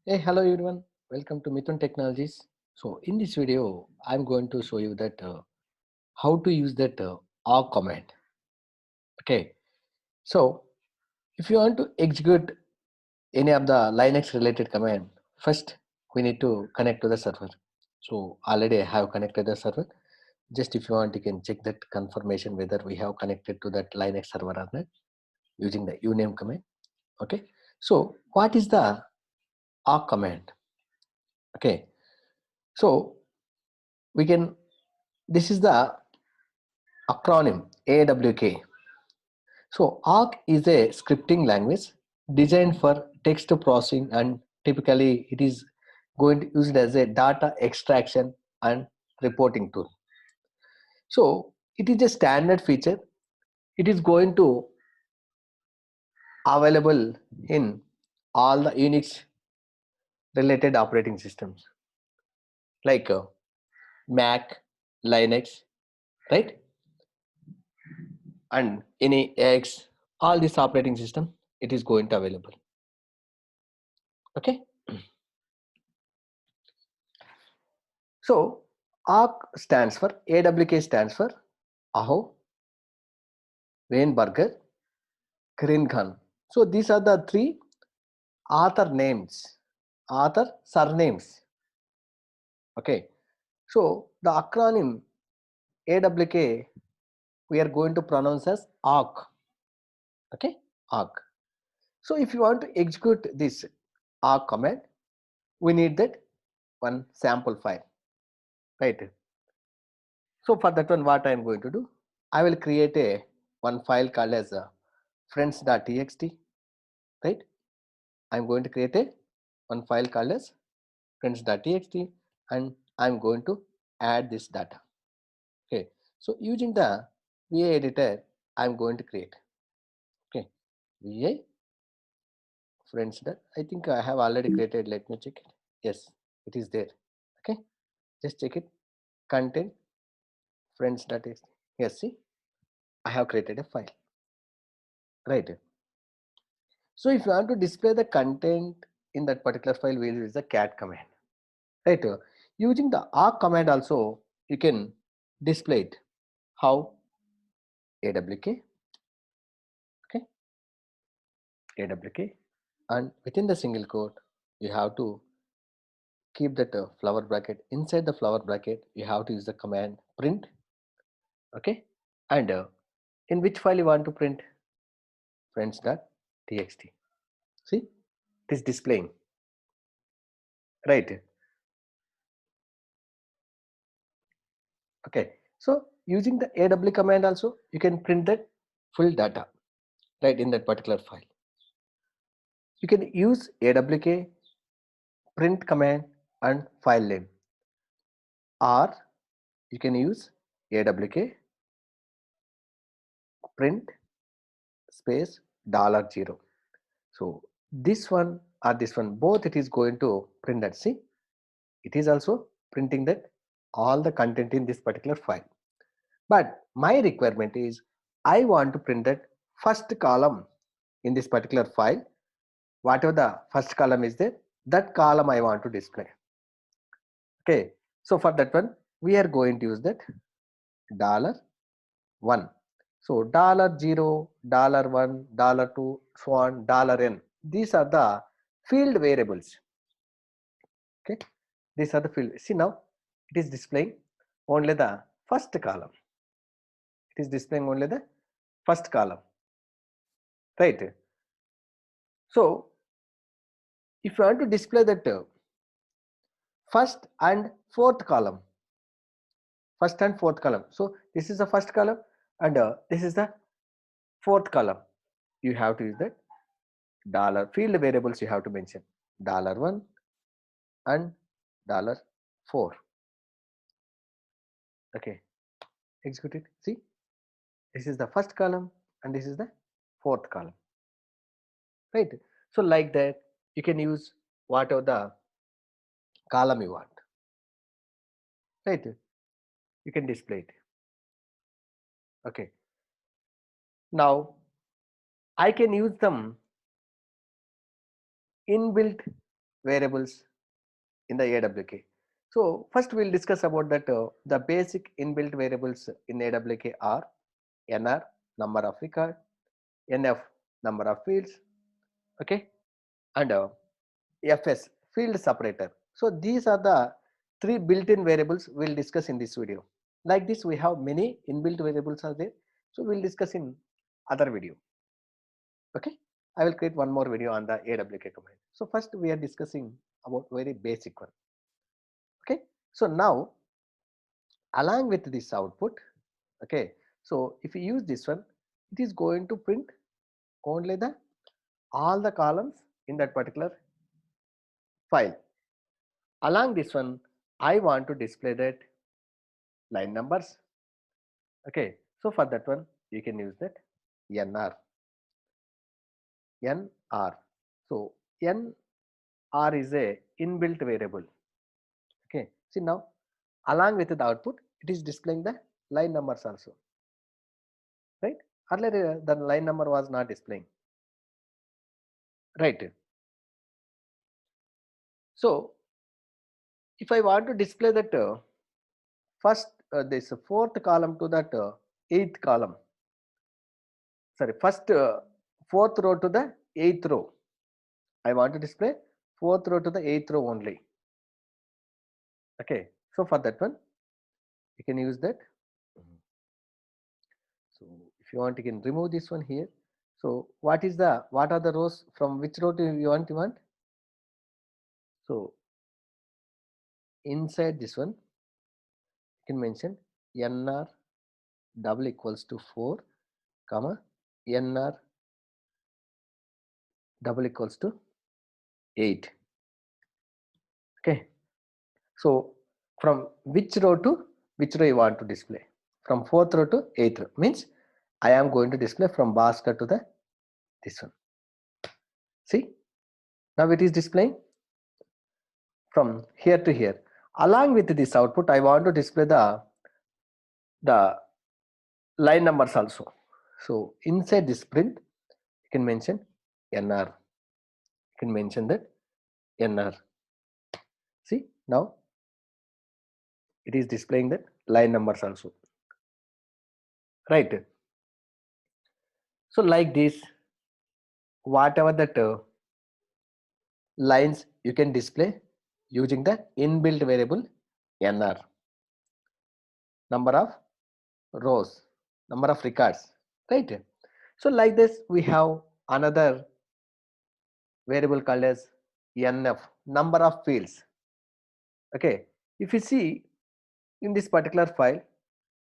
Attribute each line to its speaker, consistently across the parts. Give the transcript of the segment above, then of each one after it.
Speaker 1: Hey, hello everyone. Welcome to Mithun Technologies. So in this video, I'm going to show you that how to use that awk command. Okay. So if you want to execute any of the Linux related command, first we need to connect to the server. So already I have connected the server. Just if you want, you can check that confirmation whether we have connected to that Linux server or not using the uname command. Okay. So what is the awk command? Okay. So we can. This is the acronym AWK. So Arc is a scripting language designed for text processing, and typically it is going to use it as a data extraction and reporting tool. So it is a standard feature. It is going to available in all the Unix related operating systems like Mac, Linux, right? And any X, all this operating system, it is going to available. Okay. So AWK stands for AWK stands for Aho, Weinberger, Kringan. So these are the three author names, author surnames. Okay. So the acronym AWK we are going to pronounce as AWK. Okay, AWK. So if you want to execute this AWK command, we need that one sample file, right? So for that one, what I am going to do, I will create a one file called as friends.txt, right? I'm going to create a one file called as friends.txt, and I'm going to add this data. Okay, so using the VA editor, I'm going to create. Okay, VA friends. I think I have already created. Let me check it. Yes, it is there. Okay, just check it. Content friends.txt. Yes, see, I have created a file. Right. So if you want to display the content in that particular file, we'll use the cat command. Right. Using the arc command also, you can display it. How? AWK. Okay. AWK. And within the single quote, you have to keep that flower bracket. Inside the flower bracket, you have to use the command print. Okay. And in which file you want to print? Friends.txt. See, it is displaying. Right. Okay. So using the AW command also, you can print that full data right in that particular file. You can use AWK print command and file name, or you can use AWK print space $0. So this one or this one, both it is going to print that. See, it is also printing that all the content in this particular file. But my requirement is I want to print that first column in this particular file. Whatever the first column is there, that column I want to display. Okay, so for that one, we are going to use that $1. So $0, $1, $2, so on, $n. These are the field variables. Okay, these are the field. See now, it is displaying only the first column. It is displaying only the first column, right? So if you want to display that first and fourth column, first and fourth column. So this is the first column, and this is the fourth column. You have to use that dollar field variables. You have to mention $1 and $4. Okay, execute it. See, this is the first column and this is the fourth column, right? So like that, you can use whatever the column you want, right? You can display it. Okay, now I can use them inbuilt variables in the AWK. So first we'll discuss about that the basic inbuilt variables in AWK are NR, number of record, NF, number of fields, okay, and FS, field separator. So these are the three built-in variables we'll discuss in this video. Like this, we have many inbuilt variables are there. So we'll discuss in other video. Okay, I will create one more video on the AWK command. So first we are discussing about very basic one. Okay, so now along with this output, okay, so if you use this one, it is going to print only the all the columns in that particular file. Along this one, I want to display that line numbers. Okay, so for that one, you can use that NR. NR. So NR is a inbuilt variable. Okay, see now, along with the output, it is displaying the line numbers also. Right? Earlier, the line number was not displaying. Right. So, if I want to display that first this fourth column to that eighth column, sorry, first fourth row to the eighth row, I want to display fourth row to the eighth row only. Okay, so for that one, you can use that. So if you want, you can remove this one here. So what are the rows from which row do you want? So inside this one, you can mention NR double equals to 4, comma NR double equals to 8. Okay, so from which row to which row you want to display? From fourth row to eighth row means I am going to display from basket to the this one. See, now it is displaying from here to here. Along with this output, I want to display the line numbers also. So inside this print, you can mention NR. You can mention that NR. See, now it is displaying that line numbers also. Right. So like this, whatever that lines you can display using the inbuilt variable NR. Number of rows, number of records, right? So like this, we have another variable called as NF, number of fields. Okay, if you see in this particular file,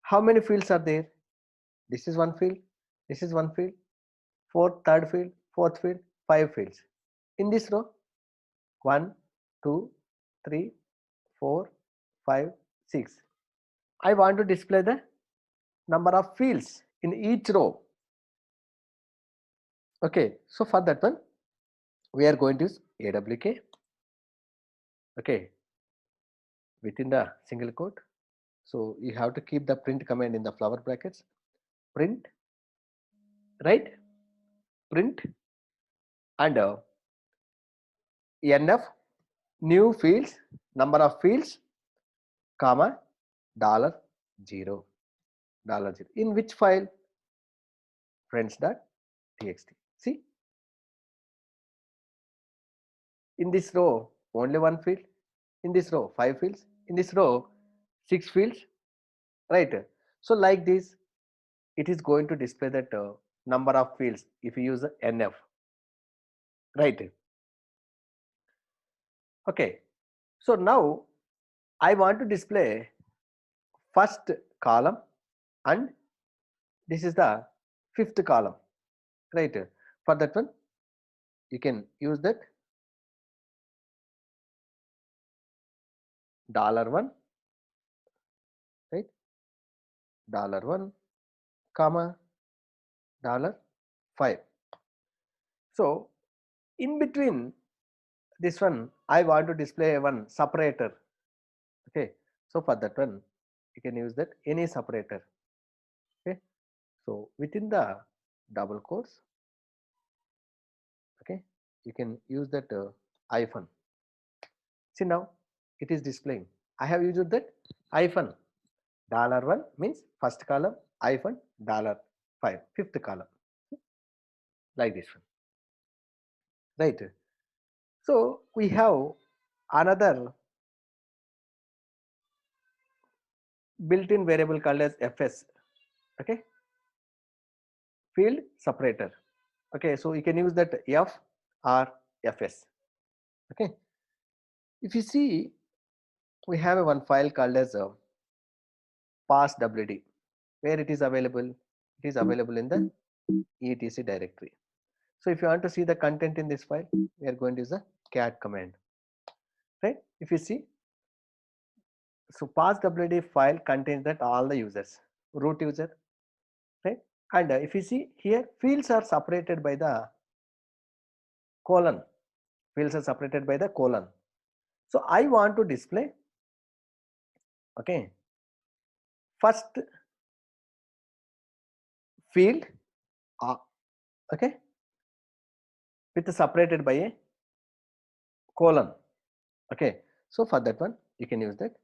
Speaker 1: how many fields are there? This is one field, this is one field, third field, fourth field, 5 fields. In this row, 1, 2, 3, 4, 5, 6. I want to display the number of fields in each row. Okay, so for that one, we are going to use AWK. Okay, within the single quote. So you have to keep the print command in the flower brackets. Print, right? Print and NF new fields, number of fields, comma $0, $0. In which file? Friends.txt. See, in this row only one field, in this row 5 fields, in this row 6 fields, right? So like this, it is going to display that number of fields if you use NF, right? Okay, so now I want to display first column and this is the fifth column, right? For that one, you can use that $1, right? $1, comma $5. So in between this one, I want to display one separator. Okay, so for that one, you can use that any separator. Okay, so within the double quotes, okay, you can use that hyphen. See now it is displaying. I have used that hyphen. $1 means first column, hyphen $5, fifth column, like this one, right? So we have another built-in variable called as fs, okay, field separator. Okay, so you can use that f or fs. Okay, if you see, we have one file called as passwd, where it is available. It is available in the etc directory. So if you want to see the content in this file, we are going to use the cat command, right? If you see, so passwd file contains that all the users, root user, right? And if you see here, fields are separated by the colon. Fields are separated by the colon. So I want to display, okay, first field, okay, with separated by a colon. Okay, so for that one you can use that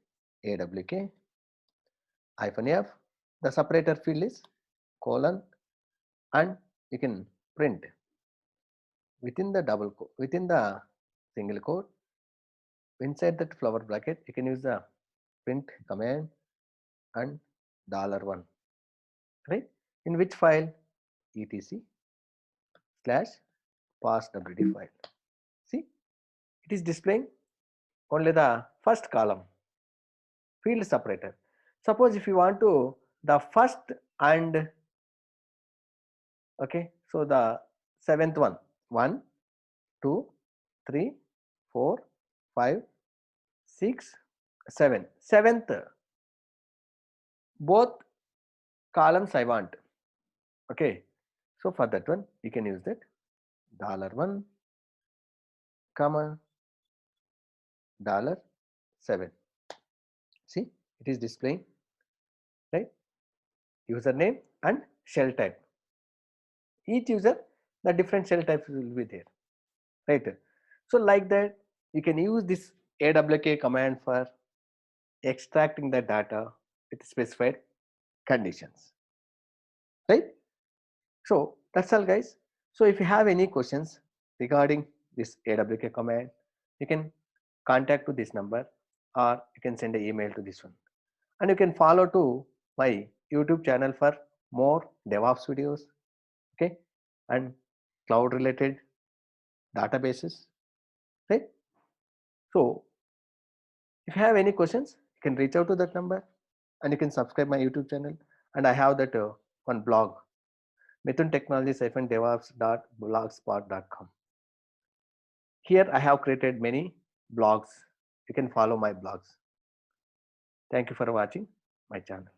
Speaker 1: awk hyphen f. The separator field is colon, and you can print within the within the single quote, inside that flower bracket you can use the print command and $1, right? In which file? etc slash passwd file. See, it is displaying only the first column, field separator. Suppose if you want to the first and, okay, so the seventh one, 1 2 3 4 5 6 7, seventh, both columns I want. Okay, so for that one you can use that $1 comma $7. See, it is displaying, right? Username and shell type. Each user, the different shell types will be there, right? So like that you can use this awk command for extracting the data with specified conditions, right? So that's all guys. So if you have any questions regarding this awk command, you can contact to this number, or you can send an email to this one, and you can follow to my YouTube channel for more DevOps videos, okay, and cloud related databases, right? So if you have any questions, you can reach out to that number, and you can subscribe my YouTube channel. And I have that one blog, mithuntechnologies-devops.blogspot.com. Here I have created many blogs. You can follow my blogs. Thank you for watching my channel.